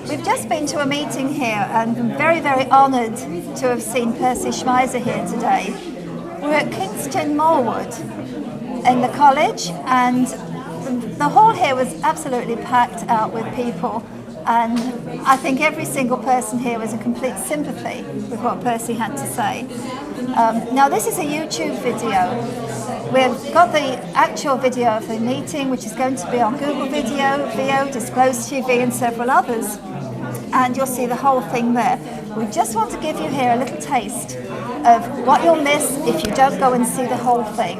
We've just been to a meeting here and I'm very, very honoured to have seen Percy Schmeister here today. We're at Kingston Moorwood in the college, and the hall here was absolutely packed out with people, and I think every single person here was in complete sympathy with what Percy had to say. Now this is a YouTube video. We've got the actual video of the meeting, which is going to be on Google Video, veoh, Disclosed TV and several others, and you'll see the whole thing there. We just want to give you here a little taste of what you'll miss if you don't go and see the whole thing.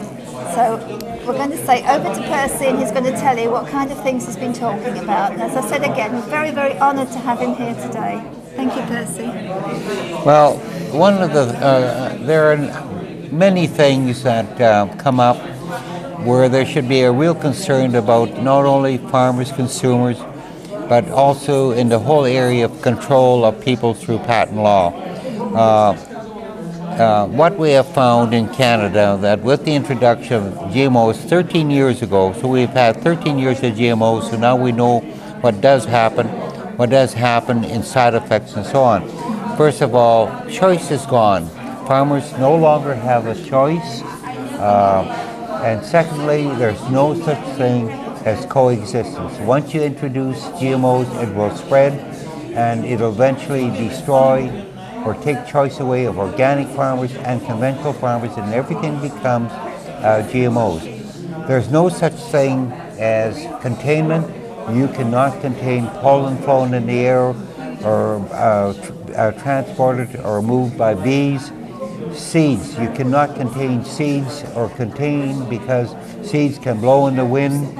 So we're going to say over to Percy, and he's going to tell you what kind of things he's been talking about. And as I said again, we're very, very honoured to have him here today. Thank you, Percy. Well, one of the there are many things that come up where there should be a real concern about not only farmers, consumers, but also in the whole area of control of people through patent law. What we have found in Canada, that with the introduction of GMOs 13 years ago, so we've had 13 years of GMOs, so now we know what does happen in side effects and so on. First of all, choice is gone. Farmers no longer have a choice. And secondly, there's no such thing as coexistence. Once you introduce GMOs, it will spread and it'll eventually destroy or take choice away of organic farmers and conventional farmers, and everything becomes GMOs. There's no such thing as containment. You cannot contain pollen flown in the air or transported or moved by bees. Seeds, you cannot contain seeds or contain, because seeds can blow in the wind.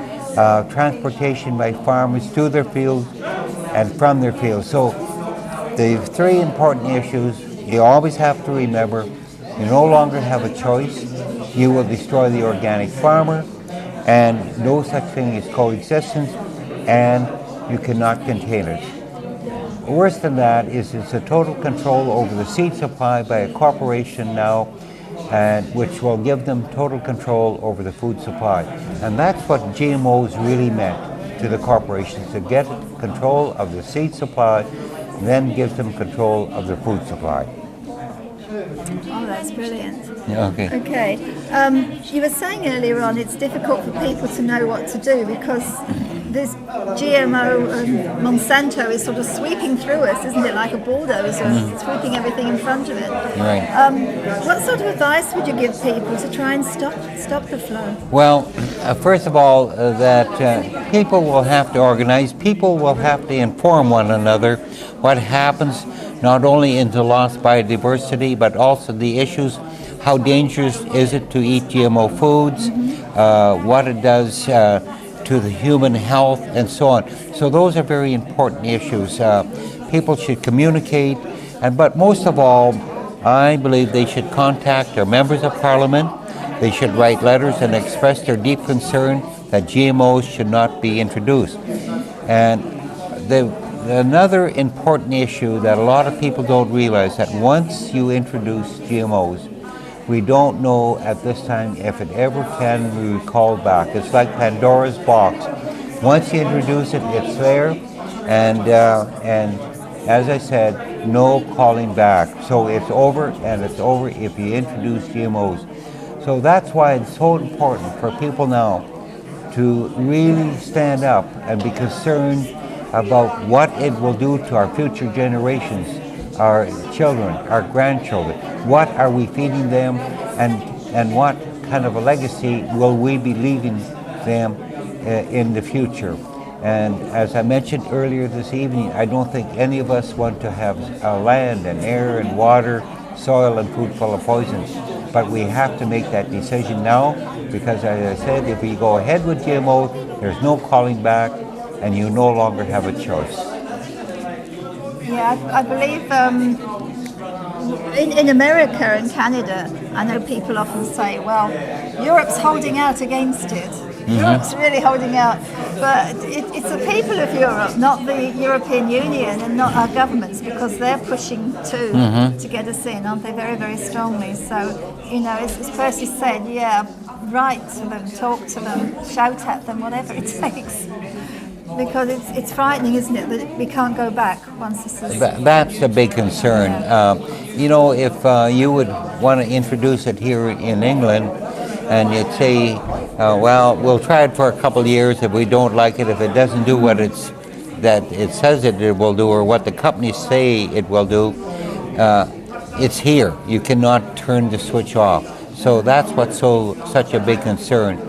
Transportation by farmers to their fields and from their fields. So the three important issues you always have to remember: you no longer have a choice, you will destroy the organic farmer, and no such thing as coexistence, and you cannot contain it. Worse than that is it's a total control over the seed supply by a corporation now, and which will give them total control over the food supply. And that's what GMOs really meant to the corporations, to get control of the seed supply, then gives them control of the food supply. Oh, that's brilliant. Yeah, okay. Okay. You were saying earlier on it's difficult for people to know what to do because this GMO Monsanto is sort of sweeping through us, isn't it, like a bulldozer, sweeping everything in front of it. Right. What sort of advice would you give people to try and stop the flow? Well, first of all, that people will have to organize, people will have to inform one another what happens not only in the lost biodiversity, but also the issues: how dangerous is it to eat GMO foods, what it does to the human health, and so on. So those are very important issues. People should communicate, but most of all, I believe they should contact their members of parliament. They should write letters and express their deep concern that GMOs should not be introduced. And another important issue that a lot of people don't realize, that once you introduce GMOs, we don't know at this time if it ever can be recalled back. It's like Pandora's box. Once you introduce it, it's there, and as I said, no calling back. So it's over, and it's over if you introduce GMOs. So that's why it's so important for people now to really stand up and be concerned about what it will do to our future generations, our children, our grandchildren. What are we feeding them, and what kind of a legacy will we be leaving them in the future? And as I mentioned earlier this evening, I don't think any of us want to have land and air and water, soil and food full of poisons. But we have to make that decision now, because as I said, if we go ahead with GMO, there's no calling back, and you no longer have a choice. Yeah, I believe in America and Canada, I know people often say, well, Europe's holding out against it. Europe's really holding out. But it's the people of Europe, not the European Union and not our governments, because they're pushing too to get us in, aren't they, very, very strongly. So, you know, as Percy said, yeah, write to them, talk to them, shout at them, whatever it takes. Because it's frightening, isn't it, that we can't go back once this is... That's a big concern. You know, if you would want to introduce it here in England, and you'd say, well, we'll try it for a couple of years. If we don't like it, if it doesn't do what it says it will do, or what the companies say it will do, it's here. You cannot turn the switch off. So that's what's such a big concern.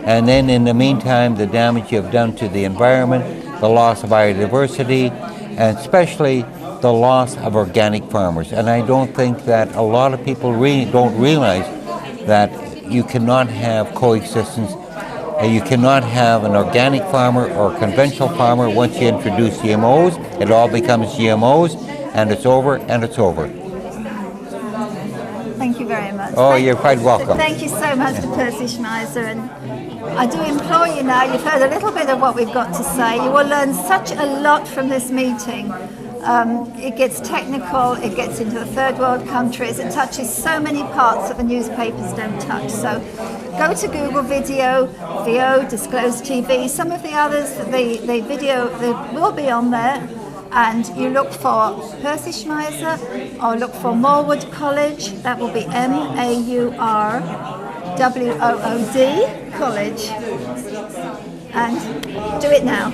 And then in the meantime, the damage you've done to the environment, the loss of biodiversity, and especially the loss of organic farmers. And I don't think that a lot of people don't realize that you cannot have coexistence. You cannot have an organic farmer or a conventional farmer. Once you introduce GMOs, it all becomes GMOs, and it's over, and it's over. Thank you very much. Oh, you're quite welcome. Thank you so much to Percy Schmeister, and I do implore you now, you've heard a little bit of what we've got to say. You will learn such a lot from this meeting. It gets technical, it gets into the third world countries, it touches so many parts that the newspapers don't touch. So go to Google Video, veoh, Disclosed TV, some of the others, the video will be on there. And you look for Percy Schmeister, or look for Morwood College, that will be MAURWOOD College, and do it now.